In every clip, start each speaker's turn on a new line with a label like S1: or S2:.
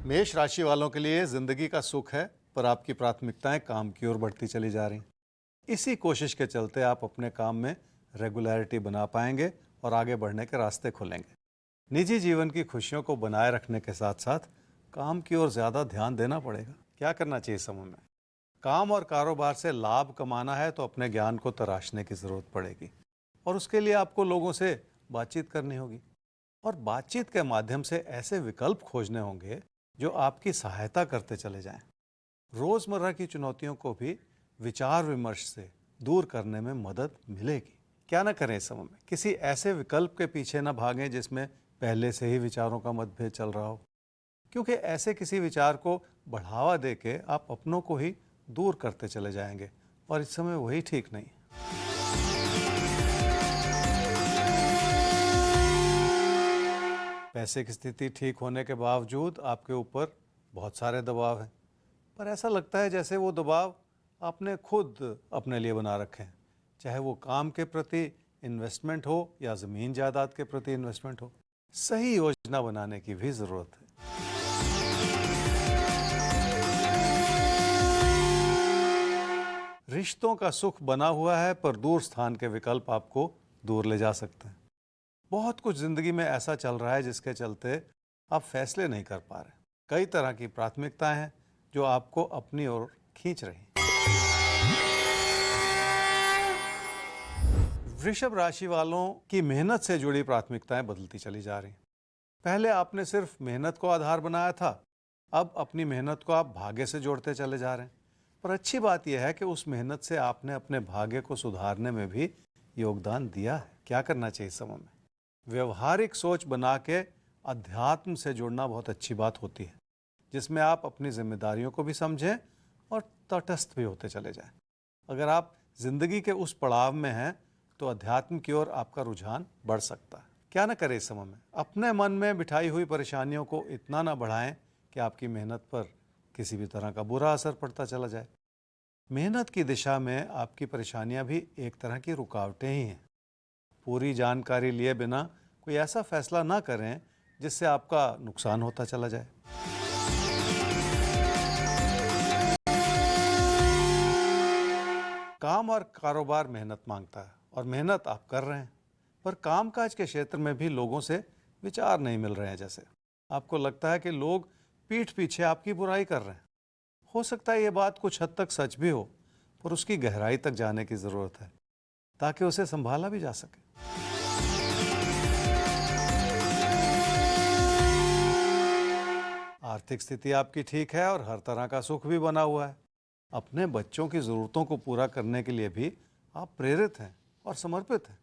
S1: मेष राशि वालों के लिए जिंदगी का सुख है, पर आपकी प्राथमिकताएं काम की ओर बढ़ती चली जा रही। इसी कोशिश के चलते आप अपने काम में रेगुलरिटी बना पाएंगे और आगे बढ़ने के रास्ते खुलेंगे। निजी जीवन की खुशियों को बनाए रखने के साथ साथ काम की ओर ज़्यादा ध्यान देना पड़ेगा। क्या करना चाहिए इस समय में? काम और कारोबार से लाभ कमाना है तो अपने ज्ञान को तराशने की ज़रूरत पड़ेगी और उसके लिए आपको लोगों से बातचीत करनी होगी और बातचीत के माध्यम से ऐसे विकल्प खोजने होंगे जो आपकी सहायता करते चले जाएं। रोज़मर्रा की चुनौतियों को भी विचार विमर्श से दूर करने में मदद मिलेगी। क्या ना करें इस समय में? किसी ऐसे विकल्प के पीछे ना भागें जिसमें पहले से ही विचारों का मतभेद चल रहा हो, क्योंकि ऐसे किसी विचार को बढ़ावा देके आप अपनों को ही दूर करते चले जाएंगे और इस समय वही ठीक नहीं। पैसे की स्थिति ठीक होने के बावजूद आपके ऊपर बहुत सारे दबाव हैं, पर ऐसा लगता है जैसे वो दबाव आपने खुद अपने लिए बना रखे हैं, चाहे वो काम के प्रति इन्वेस्टमेंट हो या ज़मीन जायदाद के प्रति इन्वेस्टमेंट हो। सही योजना बनाने की भी ज़रूरत है। रिश्तों का सुख बना हुआ है, पर दूर स्थान के विकल्प आपको दूर ले जा सकते हैं। बहुत कुछ जिंदगी में ऐसा चल रहा है जिसके चलते आप फैसले नहीं कर पा रहे। कई तरह की प्राथमिकताएं हैं जो आपको अपनी ओर खींच रही। वृषभ राशि वालों की मेहनत से जुड़ी प्राथमिकताएं बदलती चली जा रही। पहले आपने सिर्फ मेहनत को आधार बनाया था, अब अपनी मेहनत को आप भाग्य से जोड़ते चले जा रहे हैं। पर अच्छी बात यह है कि उस मेहनत से आपने अपने भाग्य को सुधारने में भी योगदान दिया है। क्या करना चाहिए इस समय में? व्यवहारिक सोच बना के अध्यात्म से जुड़ना बहुत अच्छी बात होती है, जिसमें आप अपनी जिम्मेदारियों को भी समझें और तटस्थ भी होते चले जाएं। अगर आप जिंदगी के उस पड़ाव में हैं तो अध्यात्म की ओर आपका रुझान बढ़ सकता है। क्या ना करें इस समय में? अपने मन में बिठाई हुई परेशानियों को इतना ना बढ़ाएं कि आपकी मेहनत पर किसी भी तरह का बुरा असर पड़ता चला जाए। मेहनत की दिशा में आपकी परेशानियां भी एक तरह की रुकावटें ही हैं। पूरी जानकारी लिए बिना कोई ऐसा फैसला ना करें जिससे आपका नुकसान होता चला जाए। काम और कारोबार मेहनत मांगता है और मेहनत आप कर रहे हैं, पर कामकाज के क्षेत्र में भी लोगों से विचार नहीं मिल रहे हैं। जैसे आपको लगता है कि लोग पीठ पीछे आपकी बुराई कर रहे हैं। हो सकता है ये बात कुछ हद तक सच भी हो, पर उसकी गहराई तक जाने की ज़रूरत है ताकि उसे संभाला भी जा सके। आर्थिक स्थिति आपकी ठीक है और हर तरह का सुख भी बना हुआ है। अपने बच्चों की ज़रूरतों को पूरा करने के लिए भी आप प्रेरित हैं और समर्पित हैं।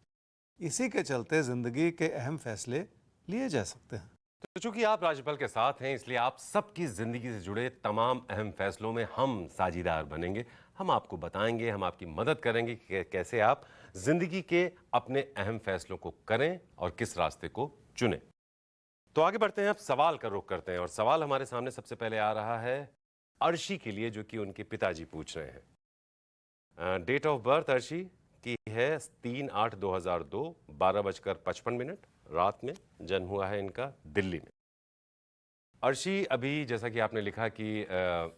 S1: इसी के चलते ज़िंदगी के अहम फैसले लिए जा सकते हैं।
S2: तो चूंकि आप राज्यपाल के साथ हैं, इसलिए आप सबकी जिंदगी से जुड़े तमाम अहम फैसलों में हम साझीदार बनेंगे। हम आपको बताएंगे, हम आपकी मदद करेंगे कि कैसे आप जिंदगी के अपने अहम फैसलों को करें और किस रास्ते को चुनें। तो आगे बढ़ते हैं, अब सवाल का रुख करते हैं और सवाल हमारे सामने सबसे पहले आ रहा है अर्शी के लिए, जो कि उनके पिताजी पूछ रहे हैं। डेट ऑफ बर्थ अर्शी की है 3/8/2002, 12:55 रात में जन्म हुआ है इनका, दिल्ली में। अर्शी अभी, जैसा कि आपने लिखा कि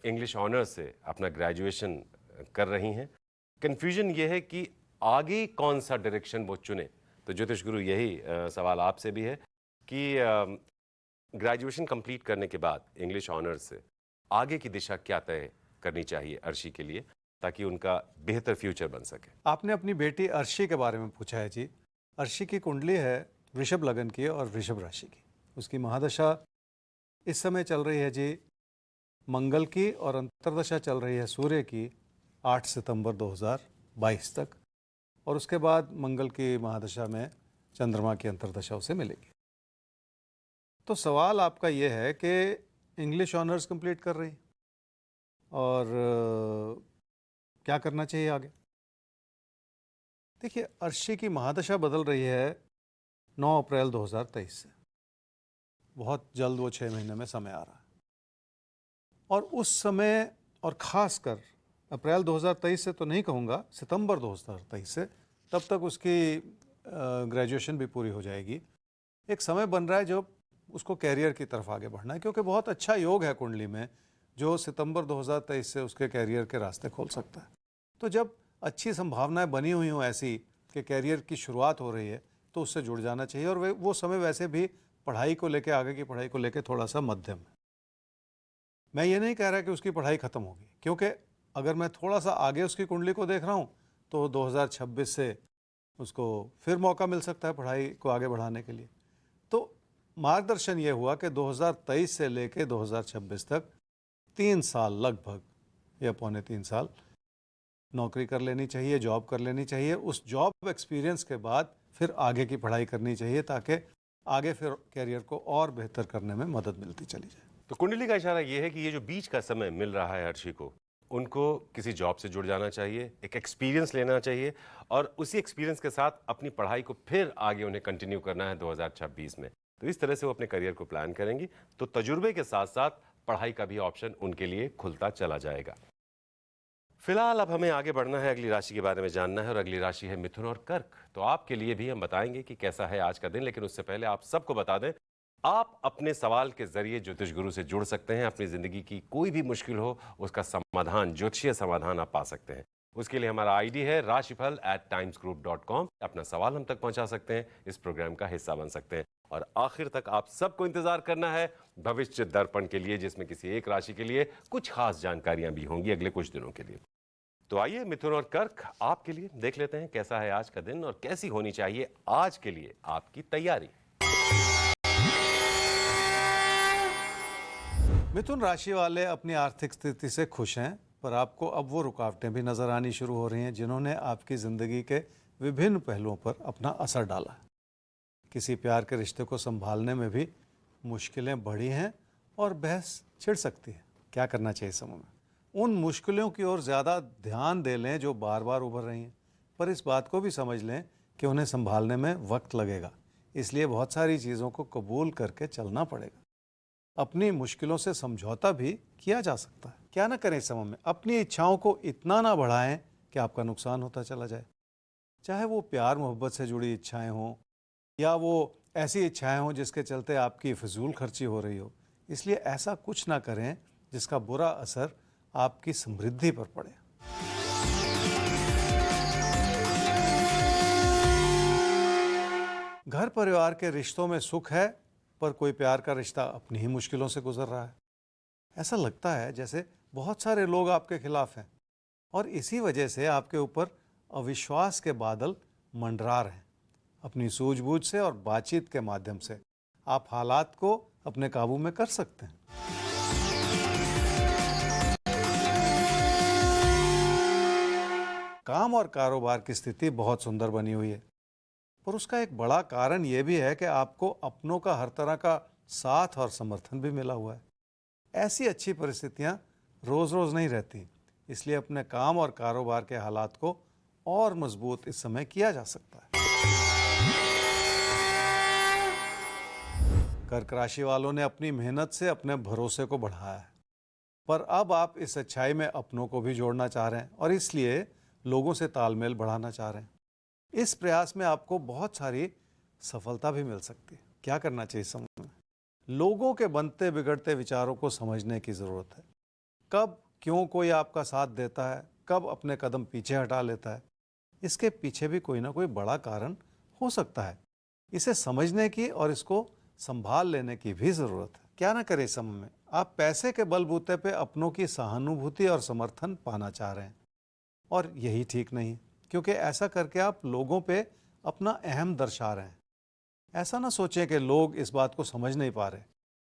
S2: इंग्लिश ऑनर्स से अपना ग्रेजुएशन कर रही हैं। कन्फ्यूजन ये है कि आगे कौन सा डायरेक्शन वो चुने। तो ज्योतिष गुरु यही सवाल आपसे भी है कि ग्रेजुएशन कंप्लीट करने के बाद इंग्लिश ऑनर्स से आगे की दिशा क्या तय करनी चाहिए अर्शी के लिए, ताकि उनका बेहतर फ्यूचर बन सके।
S1: आपने अपनी बेटी अर्शी के बारे में पूछा है जी। अर्शी की कुंडली है वृषभ लगन की और वृषभ राशि की। उसकी महादशा इस समय चल रही है जी मंगल की, और अंतर्दशा चल रही है सूर्य की 8 सितंबर 2022 तक, और उसके बाद मंगल की महादशा में चंद्रमा की अंतर्दशा उसे मिलेगी। तो सवाल आपका ये है कि इंग्लिश ऑनर्स कंप्लीट कर रही और क्या करना चाहिए आगे। देखिए, अर्शी की महादशा बदल रही है 9 अप्रैल 2023 से। बहुत जल्द वो 6 महीने में समय आ रहा है, और उस समय, और ख़ासकर अप्रैल 2023 से तो नहीं कहूँगा, सितंबर 2023 से, तब तक उसकी ग्रेजुएशन भी पूरी हो जाएगी। एक समय बन रहा है जब उसको कैरियर की तरफ आगे बढ़ना है, क्योंकि बहुत अच्छा योग है कुंडली में जो सितंबर 2023 से उसके कैरियर के रास्ते खोल सकता है। तो जब अच्छी संभावनाएं बनी हुई हों ऐसी कि कैरियर की शुरुआत हो रही है, तो उससे जुड़ जाना चाहिए। और वो समय वैसे भी पढ़ाई को लेकर, आगे की पढ़ाई को लेकर थोड़ा सा मध्यम है। मैं ये नहीं कह रहा कि उसकी पढ़ाई खत्म होगी, क्योंकि अगर मैं थोड़ा सा आगे उसकी कुंडली को देख रहा हूँ तो 2026 से उसको फिर मौका मिल सकता है पढ़ाई को आगे बढ़ाने के लिए। तो मार्गदर्शन ये हुआ कि 2023 से लेकर 2026 तक 3 साल लगभग या पौने 3 साल नौकरी कर लेनी चाहिए, जॉब कर लेनी चाहिए। उस जॉब एक्सपीरियंस के बाद फिर आगे की पढ़ाई करनी चाहिए, ताकि आगे फिर कैरियर को और बेहतर करने में मदद मिलती चली जाए।
S2: तो कुंडली का इशारा ये है कि ये जो बीच का समय मिल रहा है हर्षी को, उनको किसी जॉब से जुड़ जाना चाहिए, एक एक्सपीरियंस लेना चाहिए और उसी एक्सपीरियंस के साथ अपनी पढ़ाई को फिर आगे उन्हें कंटिन्यू करना है 2026 में। तो इस तरह से वो अपने करियर को प्लान करेंगी तो तजुर्बे के साथ साथ पढ़ाई का भी ऑप्शन उनके लिए खुलता चला जाएगा। फिलहाल अब हमें आगे बढ़ना है, अगली राशि के बारे में जानना है और अगली राशि है मिथुन और कर्क। तो आपके लिए भी हम बताएंगे कि कैसा है आज का दिन, लेकिन उससे पहले आप सबको बता दें आप अपने सवाल के जरिए ज्योतिष गुरु से जुड़ सकते हैं। अपनी जिंदगी की कोई भी मुश्किल हो उसका समाधान, ज्योतिषीय समाधान आप पा सकते हैं। उसके लिए हमारा आईडी है rashifal@timesgroup.com। अपना सवाल हम तक पहुंचा सकते हैं, इस प्रोग्राम का हिस्सा बन सकते हैं और आखिर तक आप सबको इंतजार करना है भविष्य दर्पण के लिए, जिसमें किसी एक राशि के लिए कुछ खास जानकारियां भी होंगी अगले कुछ दिनों के लिए। तो आइए मिथुन और कर्क आपके लिए देख लेते हैं कैसा है आज का दिन और कैसी होनी चाहिए आज के लिए आपकी तैयारी।
S1: मिथुन राशि वाले अपनी आर्थिक स्थिति से खुश हैं, पर आपको अब वो रुकावटें भी नजर आनी शुरू हो रही हैं जिन्होंने आपकी ज़िंदगी के विभिन्न पहलुओं पर अपना असर डाला। किसी प्यार के रिश्ते को संभालने में भी मुश्किलें बढ़ी हैं और बहस छिड़ सकती है। क्या करना चाहिए इस समय में? उन मुश्किलों की ओर ज़्यादा ध्यान दे लें जो बार बार उभर रही हैं, पर इस बात को भी समझ लें कि उन्हें संभालने में वक्त लगेगा, इसलिए बहुत सारी चीज़ों को कबूल करके चलना पड़ेगा। अपनी मुश्किलों से समझौता भी किया जा सकता है। क्या ना करें इस समय में? अपनी इच्छाओं को इतना ना बढ़ाएं कि आपका नुकसान होता चला जाए। चाहे वो प्यार मोहब्बत से जुड़ी इच्छाएं हों या वो ऐसी इच्छाएं हों जिसके चलते आपकी फिजूल खर्ची हो रही हो, इसलिए ऐसा कुछ ना करें जिसका बुरा असर आपकी समृद्धि पर पड़े। घर परिवार के रिश्तों में सुख है, पर कोई प्यार का रिश्ता अपनी ही मुश्किलों से गुजर रहा है। ऐसा लगता है जैसे बहुत सारे लोग आपके खिलाफ हैं और इसी वजह से आपके ऊपर अविश्वास के बादल मंडरा रहे हैं। अपनी सूझबूझ से और बातचीत के माध्यम से आप हालात को अपने काबू में कर सकते हैं। काम और कारोबार की स्थिति बहुत सुंदर बनी हुई है, पर उसका एक बड़ा कारण यह भी है कि आपको अपनों का हर तरह का साथ और समर्थन भी मिला हुआ है। ऐसी अच्छी परिस्थितियां रोज रोज नहीं रहती, इसलिए अपने काम और कारोबार के हालात को और मजबूत इस समय किया जा सकता है। कर्क राशि वालों ने अपनी मेहनत से अपने भरोसे को बढ़ाया है, पर अब आप इस अच्छाई में अपनों को भी जोड़ना चाह रहे हैं और इसलिए लोगों से तालमेल बढ़ाना चाह रहे हैं। इस प्रयास में आपको बहुत सारी सफलता भी मिल सकती है। क्या करना चाहिए इस समय में? लोगों के बनते बिगड़ते विचारों को समझने की ज़रूरत है। कब क्यों कोई आपका साथ देता है, कब अपने कदम पीछे हटा लेता है, इसके पीछे भी कोई ना कोई बड़ा कारण हो सकता है। इसे समझने की और इसको संभाल लेने की भी ज़रूरत है। क्या ना करें इस समय में? आप पैसे के बलबूते पे अपनों की सहानुभूति और समर्थन पाना चाह रहे हैं और यही ठीक नहीं, क्योंकि ऐसा करके आप लोगों पे अपना अहम दर्शा रहे हैं। ऐसा ना सोचें कि लोग इस बात को समझ नहीं पा रहे,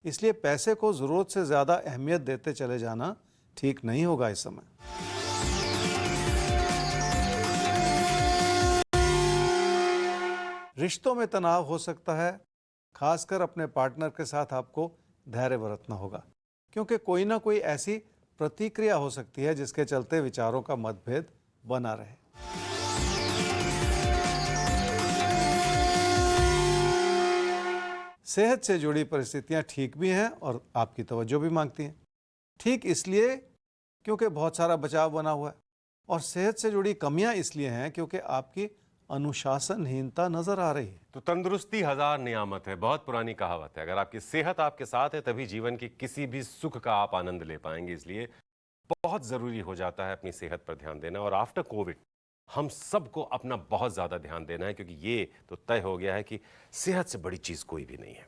S1: इसलिए पैसे को ज़रूरत से ज़्यादा अहमियत देते चले जाना ठीक नहीं होगा इस समय। रिश्तों में तनाव हो सकता है, खासकर अपने पार्टनर के साथ आपको धैर्य बरतना होगा, क्योंकि कोई ना कोई ऐसी प्रतिक्रिया हो सकती है जिसके चलते विचारों का मतभेद बना रहे। सेहत से जुड़ी परिस्थितियां ठीक भी हैं और आपकी तवज्जो भी मांगती हैं। ठीक इसलिए क्योंकि बहुत सारा बचाव बना हुआ है, और सेहत से जुड़ी कमियां इसलिए हैं क्योंकि आपकी अनुशासनहीनता नजर आ रही है।
S2: तो तंदुरुस्ती हजार नियामत है, बहुत पुरानी कहावत है। अगर आपकी सेहत आपके साथ है तभी जीवन की किसी भी सुख का आप आनंद ले पाएंगे। इसलिए बहुत जरूरी हो जाता है अपनी सेहत पर ध्यान देना। और आफ्टर कोविड हम सबको अपना बहुत ज्यादा ध्यान देना है, क्योंकि ये तो तय हो गया है कि सेहत से बड़ी चीज कोई भी नहीं है।